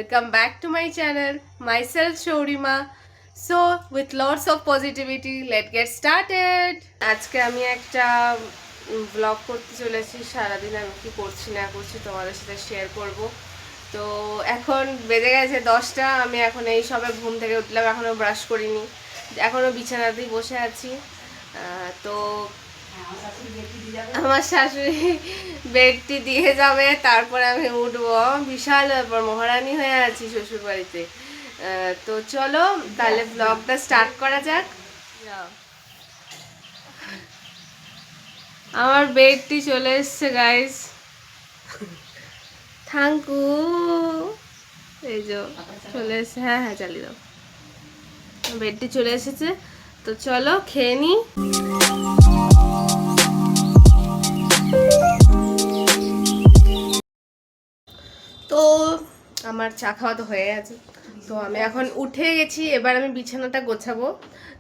welcome back to my channel, myself Shorima. So with lots of positivity, let's get started. আজকে আমি একটা blog করতে চলেছি। সারাদিন আমি কি করছি না করছি তোমাদের সাথে শেয়ার করব। তো এখন বেজে গেছে 10টা, আমি এখন এই সবে ঘুম থেকে উঠলাম, এখনো ব্রাশ করিনি, এখনো বিছানাতেই বসে আছি। তো আমার শাশুড়ি বেডটি দিয়ে যাবে, তারপরে আমি উঠবো। বিশাল ব্যাপার, মহারানী হয়ে আছি শ্বশুর বাড়িতে। তো চলো তাহলে ব্লগটা স্টার্ট করা যাক। আমার বেডটি চলে এসছে গাইস, থ্যাংকু। এই যে চলে এসছে, হ্যাঁ হ্যাঁ চালিয়ে দাও। বেডটি চলে এসেছে, তো চলো খেয়ে নি। তো আমার চা খাওয়া তো হয়ে গেছে, তো আমি এখন উঠে গেছি, এবার আমি বিছানাটা গোছাবো।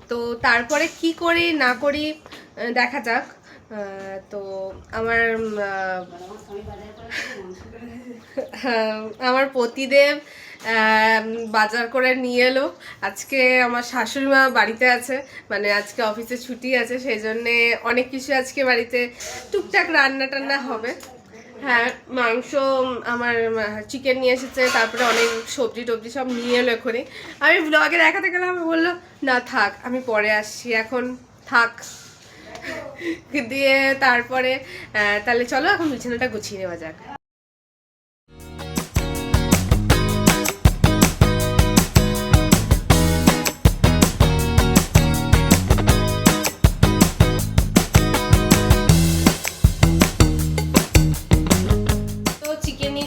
তো তারপরে কি করি না করি দেখা যাক। তো আমার আমার পতিদেব বাজার করে নিয়ে এলো। আজকে আমার শাশুড়ি মা বাড়িতে আছে, মানে আজকে অফিসে ছুটি আছে, সেই জন্যে অনেক কিছু আজকে বাড়িতে টুকটাক রান্না টান্না হবে। হ্যাঁ, মাংস, আমার চিকেন নিয়ে এসেছে, তারপরে অনেক সবজি টবজি সব নিয়ে এলো এখনই। আমি ব্লগে দেখাতে গেলাম, আমি বললো না থাক, আমি পরে আসছি, এখন থাক দিয়ে তারপরে তাহলে চলো এখন বিছানাটা গুছিয়ে নেওয়া যাক।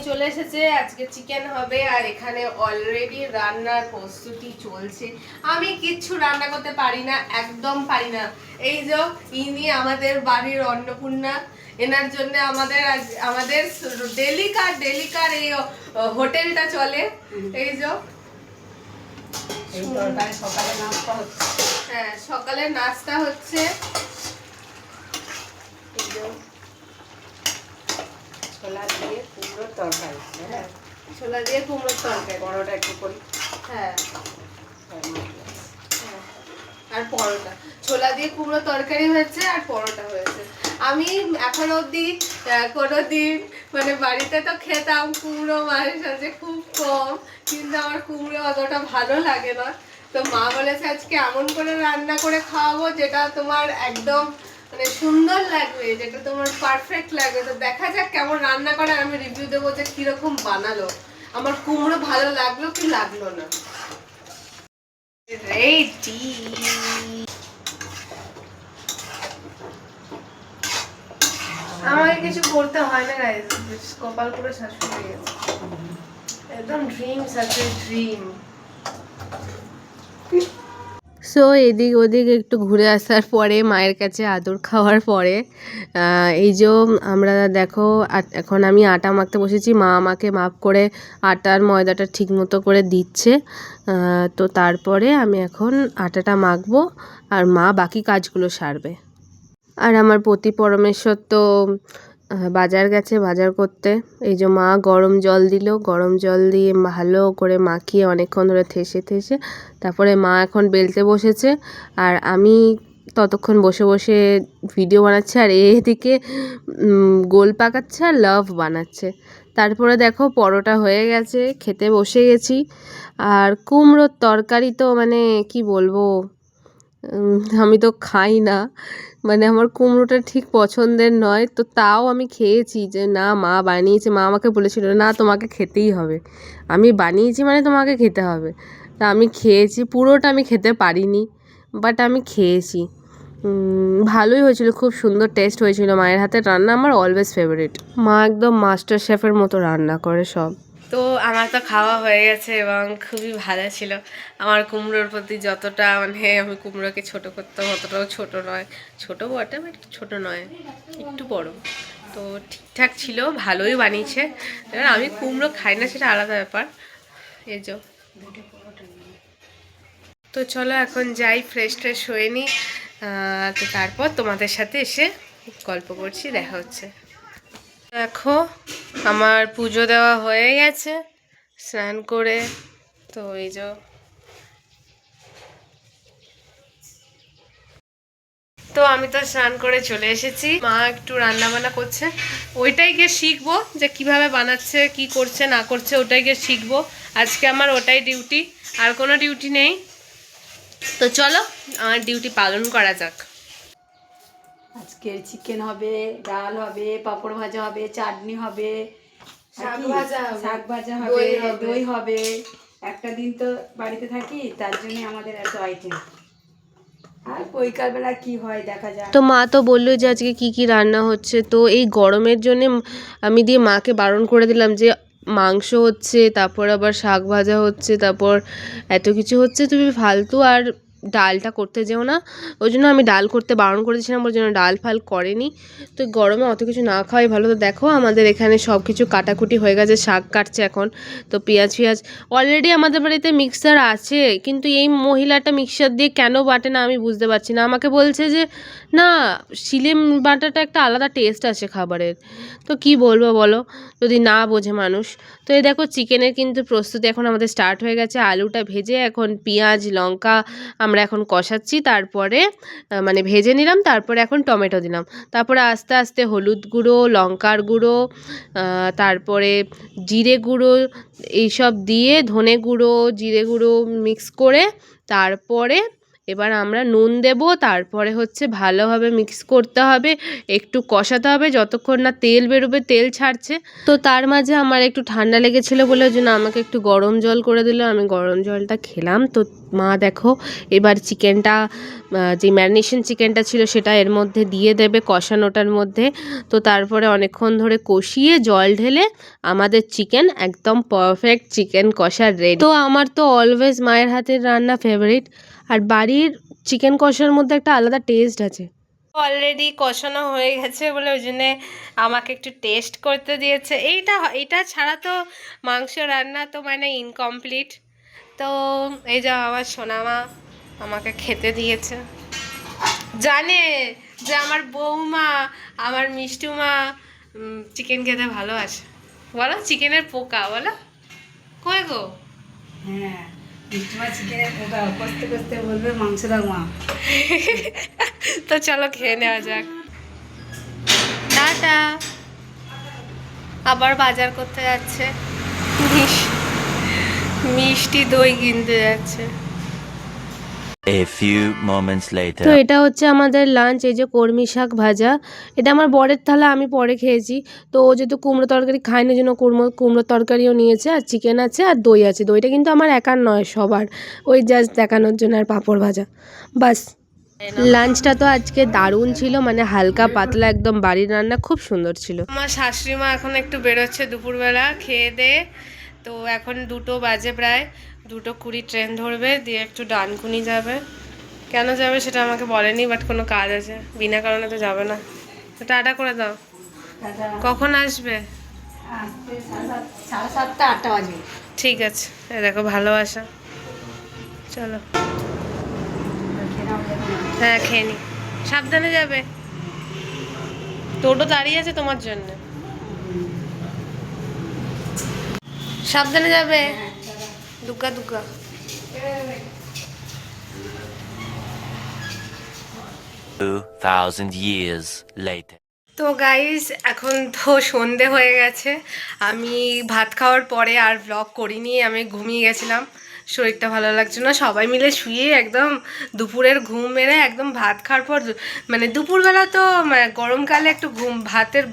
চলে এসেছে, আজকে চিকেন হবে, আর এখানে অলরেডি রান্নার প্রস্তুতি চলছে। আমি কিচ্ছু রান্না করতে পারি না, একদম পারি না। এই যে ইনি আমাদের বাড়ির অন্নপূর্ণা, এনার জন্য আমাদের ডেলিকার এই হোটেলটা চলে। এই যে সকালে নাস্তা হচ্ছে, হ্যাঁ সকালে নাস্তা হচ্ছে। ছোলা দিয়ে কুমড়োর তরকারি, হ্যাঁ ছোলা দিয়ে কুমড়োর তরকারি, পরোটা একটু করি, হ্যাঁ আর পরোটা, ছোলা দিয়ে কুমড়ো তরকারি হয়েছে আর পরোটা হয়েছে। আমি এখন অবধি কোনোদিন মানে বাড়িতে তো খেতাম কুমড়ো মায়ের সাথে খুব কম, কিন্তু আমার কুমড়ো অতটা ভালো লাগে না। তো মা বলেছে আজকে এমন করে রান্না করে খাওয়াবো যেটা তোমার একদম মানে সুন্দর লাগবে, যেটা তোমার পারফেক্ট লাগবে। তো দেখা যাক কেমন রান্না করে, আমি রিভিউ দেবো যে কিরকম বানালো, আমার কুমড়ো ভালো লাগলো কি লাগলো না। রেডি। আমাকে কিছু করতে হয় না গাইস, কপাল করে শাশুড়ি গেছে, একদম ড্রিম শাশুড়ি ড্রিম। সো এদিক ওদিক একটু ঘুরে আসার পরে, মায়ের কাছে আদর খাওয়ার পরে এই যে আমরা দেখো এখন আমি আটা মাখতে বসেছি। মা আমাকে মাপ করে আটার ময়দাটা ঠিক মতো করে দিচ্ছে। তো তারপরে আমি এখন আটাটা মাখবো, আর মা বাকি কাজগুলো সারবে। আর আমার পতি পরমেশ্বর তো বাজার গেছে বাজার করতে। এই যে মা গরম জল দিল, গরম জল দিয়ে ভালো করে মাখিয়ে অনেকক্ষণ ধরে ঠেসে তারপরে মা এখন বেলতে বসেছে, আর আমি ততক্ষণ বসে বসে ভিডিও বানাচ্ছে, আর এদিকে গোল পাকাচ্ছে আর লাভ বানাচ্ছে। তারপরে দেখো পরোটা হয়ে গেছে, খেতে বসে গেছি। আর কুমড়োর তরকারি তো মানে কি বলবো, আমি তো খাই না, মানে আমার কুমড়োটা ঠিক পছন্দের নয়, তো তাও আমি খেয়েছি। যে না মা বানিয়েছে, মা আমাকে বলেছিল না তোমাকে খেতেই হবে, আমি বানিয়েছি মানে তোমাকে খেতে হবে। তা আমি খেয়েছি, পুরোটা আমি খেতে পারিনি, বাট আমি খেয়েছি। ভালোই হয়েছিল, খুব সুন্দর টেস্ট হয়েছিল। মায়ের হাতের রান্না আমার অলওয়েজ ফেভারিট, মা একদম মাস্টার শেফের মতো রান্না করে সব। তো আমার তো খাওয়া হয়ে গেছে এবং খুবই ভালো ছিল। আমার কুমড়োর প্রতি যতটা মানে আমি কুমড়োকে ছোট করতাম অতটাও ছোট নয়, ছোট বটে বাট ছোট নয়, একটু বড়। তো ঠিকঠাক ছিল, ভালোই বানিয়েছে। এবার আমি কুমড়ো খাই না সেটা আলাদা ব্যাপার। এই যে তো চলো এখন যাই, ফ্রেশ ট্রেশ হয়ে নিই, তো তারপর তোমাদের সাথে এসে গল্প করছি, দেখা হচ্ছে। দেখো আমার পুজো দেওয়া হয়ে গেছে, স্নান করে তো এই যে তো আমি তো স্নান করে চলে এসেছি, মা একটু রান্না বান্না করছে, ওইটাই গিয়ে শিখবো যে কিভাবে বানাচ্ছে, কি করছে না করছে, ওটাই গিয়ে শিখবো। আজকে আমার ওটাই ডিউটি, আর কোনো ডিউটি নেই। তো চলো আমার ডিউটি পালন করা যাক। আজকে চিকেন হবে, ডাল হবে, পাঁপড় ভাজা হবে, চাটনি হবে, শাক ভাজা হবে, দই হবে। একটা দিন তো বাড়িতে থাকি, তার জন্য আমাদের এত আইটেম। আর বিকালবেলা কি হয় দেখা যায়। তো মা তো বললো যে আজকে কি কি রান্না হচ্ছে, তো এই গরমের জন্য আমি দিয়ে মাকে বারণ করে দিলাম যে মাংস হচ্ছে, তারপর আবার শাক ভাজা হচ্ছে, তারপর এত কিছু হচ্ছে, তুমি ফালতু আর ডালটা করতে যেও না। ওই জন্য আমি ডাল করতে বারণ করেছিলাম, ওই জন্য ডাল ফাল করেনি। তো গরমে অত কিছু না খাওয়াই ভালো। তো দেখো আমাদের এখানে সব কিছু কাটাকুটি হয়ে গেছে, শাক কাটছে এখন। তো পেঁয়াজ ফিয়াজ অলরেডি আমাদের বাড়িতে মিক্সার আছে, কিন্তু এই মহিলাটা মিক্সার দিয়ে কেন বাটে না আমি বুঝতে পারছি না। আমাকে বলছে যে না, শিলে বাটাটা একটা আলাদা টেস্ট আছে খাবারের। তো কি বলবো বলো, যদি না বোঝে মানুষ। তো এই দেখো চিকেনের কিন্তু প্রস্তুতি এখন আমাদের স্টার্ট হয়ে গেছে। আলুটা ভেজে এখন পেঁয়াজ লঙ্কা আমরা এখন কষাচ্ছি, তারপরে মানে ভেজে নিলাম, তারপরে এখন টমেটো দিলাম, তারপরে আস্তে আস্তে হলুদ গুঁড়ো, লঙ্কার গুঁড়ো, তারপরে জিরে গুঁড়ো, এইসব দিয়ে ধনে গুঁড়ো জিরে গুঁড়ো মিক্স করে তারপরে এবার আমরা নুন দেব, তারপরে হচ্ছে ভালোভাবে মিক্স করতে হবে, একটু কষাতে হবে যতক্ষণ না তেল বেরোবে, তেল ছাড়ছে। তো তার মাঝে আমার একটু ঠান্ডা লেগেছিলো বলে ওই জন্য আমাকে একটু গরম জল করে দিল, আমি গরম জলটা খেলাম। তো মা দেখো এবার চিকেনটা, যে ম্যারিনেশন চিকেনটা ছিল সেটা এর মধ্যে দিয়ে দেবে কষানোটার মধ্যে। তো তারপরে অনেকক্ষণ ধরে কষিয়ে জল ঢেলে আমাদের চিকেন একদম পারফেক্ট চিকেন কষা রেডি। তো আমার তো অলওয়েজ মায়ের হাতের রান্না ফেভারিট, আর বাড়ির চিকেন কষার মধ্যে একটা আলাদা টেস্ট আছে। অলরেডি কষানো হয়ে গেছে বলে ওই জন্যে আমাকে একটু টেস্ট করতে দিয়েছে। এইটা ছাড়া তো মাংস রান্না তো মানে ইনকমপ্লিট। তো এই যে আমার সোনামা আমাকে খেতে দিয়েছে, জানে যে আমার বৌমা, আমার মিষ্টুমা চিকেন খেতে ভালোবাসে। বলো চিকেনের পোকা, বলো কই গো। হ্যাঁ, মিষ্টিমা চিকেনের পোকা কষতে কষতে বলবে মাংস দাও মা। তো চলো খেয়ে নেওয়া যাক। টাটা। আবার বাজার করতে যাচ্ছে, মিষ্টি দই কিনতে যাচ্ছে। A few moments later. তো এটা হচ্ছে আমাদের লাঞ্চ, এই যে কর্মী শাক ভাজা। এটা আমার বরের থালা, আমি পরে খেয়েছি। তো ও যেহেতু কুমড়ো তরকারি খায় না, জন্য কুমড়ো তরকারিও নিয়েছে, আর চিকেন আছে আর দই আছে। দইটা কিন্তু আমার একার নয়, সবার, ওই জাস্ট দেখানোর জন্য, আর পাঁপড় ভাজা, বাস। লাঞ্চটা তো আজকে দারুণ ছিল, মানে হালকা পাতলা একদম বাড়ির রান্না, খুব সুন্দর ছিল। আমার শাশুড়ি মা এখন একটু বেরোচ্ছে দুপুরবেলা খেয়ে দে। তো এখন 2টো বাজে, প্রায় 2:20 ট্রেন ধরবে, দিয়ে একটু ডানকুনি যাবে। কেন যাবে সেটা আমাকে বলেনি, বাট কোনো কাজ আছে, বিনা কারণে তো যাবে না। তো টাটা করে দাও। কখন আসবে? আসতে 7:30 8টা বাজবে। ঠিক আছে, এই দেখো ভালোবাসা। চলো হ্যাঁ খেয়ে নি, সাবধানে যাবে, টোটো দাঁড়িয়ে আছে তোমার জন্য, সাবধানে যাবে। দুগ্গা দুগ্গা। 2000 years later. তো গাইস এখন তো সন্ধে হয়ে গেছে, আমি ভাত খাওয়ার পরে আর ব্লগ করিনি, আমি ঘুমিয়ে গেছিলাম, শরীরটা ভালো লাগছে না। সবাই মিলে শুয়ে একদম দুপুরের ঘুম মেরে একদম ভাত খাওয়ার পর, মানে দুপুরবেলা তো গরমকালে একটু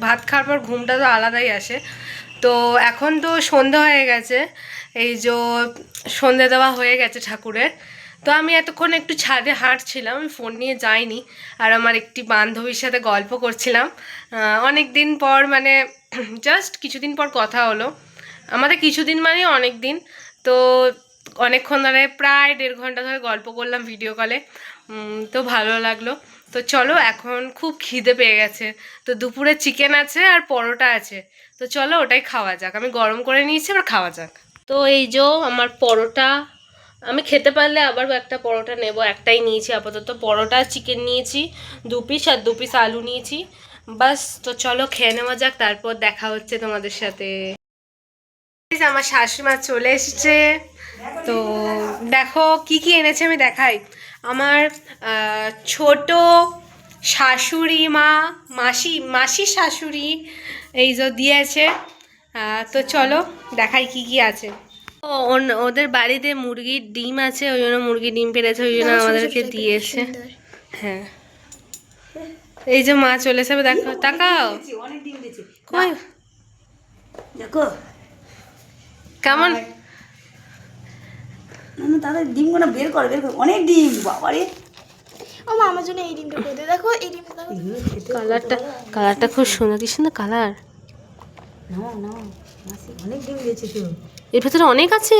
ভাত খাওয়ার পর ঘুমটা তো আলাদাই আসে। তো এখন তো সন্ধে হয়ে গেছে, এই যে সন্ধে দেওয়া হয়ে গেছে ঠাকুরের। তো আমি এতক্ষণ একটু ছাদে হাঁটছিলাম, আমি ফোন নিয়ে যাইনি, আর আমার একটি বান্ধবীর সাথে গল্প করছিলাম। অনেক দিন পর, মানে জাস্ট কিছুদিন পর কথা হলো আমাদের, কিছুদিন মানে অনেক দিন। তো অনেকক্ষণ ধরে প্রায় 1.5 ঘন্টা ধরে গল্প করলাম ভিডিও কলে, তো ভালো লাগলো। তো চলো এখন খুব খিদে পেয়ে গেছে, তো দুপুরে চিকেন আছে আর পরোটা আছে, তো চলো ওটাই খাওয়া যাক। আমি গরম করে নিয়েছি, এবার খাওয়া যাক। তো এই যে আমার পরোটা, আমি খেতে পারলে আবার একটা পরোটা নেব, একটাই নিয়েছি আপাতত। পরোটা চিকেন নিয়েছি 2 পিস, আর 2 পিস আলু নিয়েছি, বাস। তো চলো খেয়ে নেওয়া যাক, তারপর দেখা হচ্ছে তোমাদের সাথে। এই যে আমার শাশুড়িমা চলে এসেছে। তো দেখো কি কি এনেছে আমি দেখাই। আমার ছোট শাশুড়ি মা, মাসির শাশুড়ি এই যে দিয়েছে। তো চলো দেখাই কি কি আছে। ওদের বাড়িতে মুরগির ডিম আছে, ওই জন্য মুরগির ডিম পেড়েছে, ওই জন্য আমাদেরকে দিয়েছে। হ্যাঁ, এই যে মা চলে যাবে, দেখো তাকাও। অনেক ডিম দিয়েছে কই দেখো কেমন না তাহলে ডিমগুলো বের কর অনেক ডিম বাবারে। ও মা আমার জন্য এই ডিমটা করে দে, দেখো এই ডিমটা দেখো। কালারটা খুব সুন্দর, কি সুন্দর কালার। নাও মাসি অনেক ডিম দিয়েছে তো। এর ভেতরে অনেক আছে।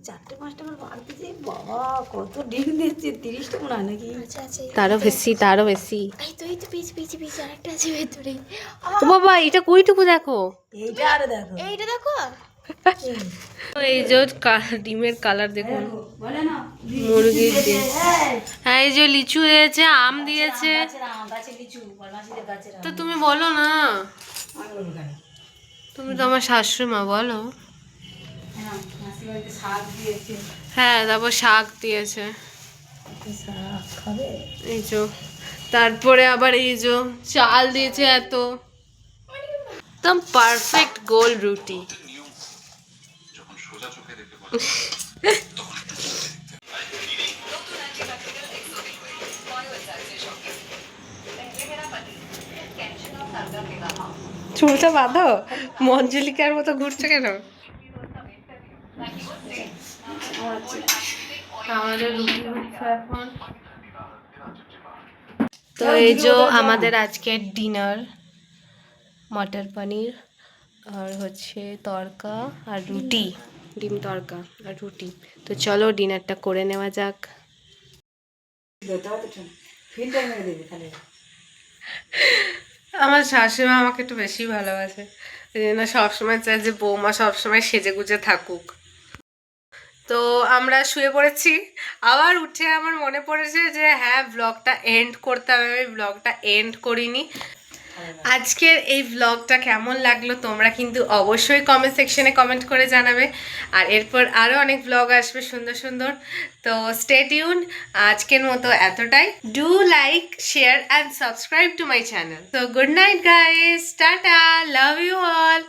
4-5টা করে বার দিয়েছে বাবা, কত ডিম দিয়েছে, 30টা মনে হয় নাকি। আচ্ছা আচ্ছা তারও বেশি। এই তো পিছে আরেকটা আছে ভেতরে। ও বাবা, এটা কইটুকু দেখো। এইটা আরে দেখো এইটা দেখো। এই যে ডিমের কালার দেখুন, বলে না মুরগির ডিম। হ্যাঁ, এই যে লিচু দিয়েছে, আম দিয়েছে। গাছে লিচু মাসিদের গাছের তো তুমি বলো না, আমি বলবো কেন? তুমি তো আমার শাশুড়ি মা, বলো। হ্যাঁ মাসি বাড়িতে শাক দিয়েছে। হ্যাঁ, তারপর শাক দিয়েছে, শাক খাবে? এই যে। তারপরে আবার এই যে চাল দিয়েছে এত, একদম পারফেক্ট গোল রুটি। চুলটা বাঁধো, মঞ্জুলিকার মতো ঘুরছে কেন? আমাদের রুটি হচ্ছে এখন। তো এই যে আমাদের আজকের ডিনার, মটর পনির আর হচ্ছে তড়কা আর রুটি, ডিম তড়কা আর রুটি। তো চলো ডিনারটা করে নেওয়া যাক। আমার শাশুড়িমা আমাকে একটু বেশি ভালোবাসে, এই জন্য সবসময় চায় যে বৌমা সবসময় সেজে গুজে থাকুক। তো আমরা শুয়ে পড়েছি, আবার উঠে আমার মনে পড়েছে যে হ্যাঁ ব্লগটা এন্ড করতে হবে, আমি ব্লগটা এন্ড করিনি। আজকের এই ব্লগটা কেমন লাগলো তোমরা কিন্তু অবশ্যই কমেন্ট সেকশনে কমেন্ট করে জানাবে। আর এরপর আরও অনেক ব্লগ আসবে সুন্দর সুন্দর। তো স্টে টিউন, আজকের মতো এতটাই। Do like, share and subscribe to my channel. তো good night guys, tata, love you all.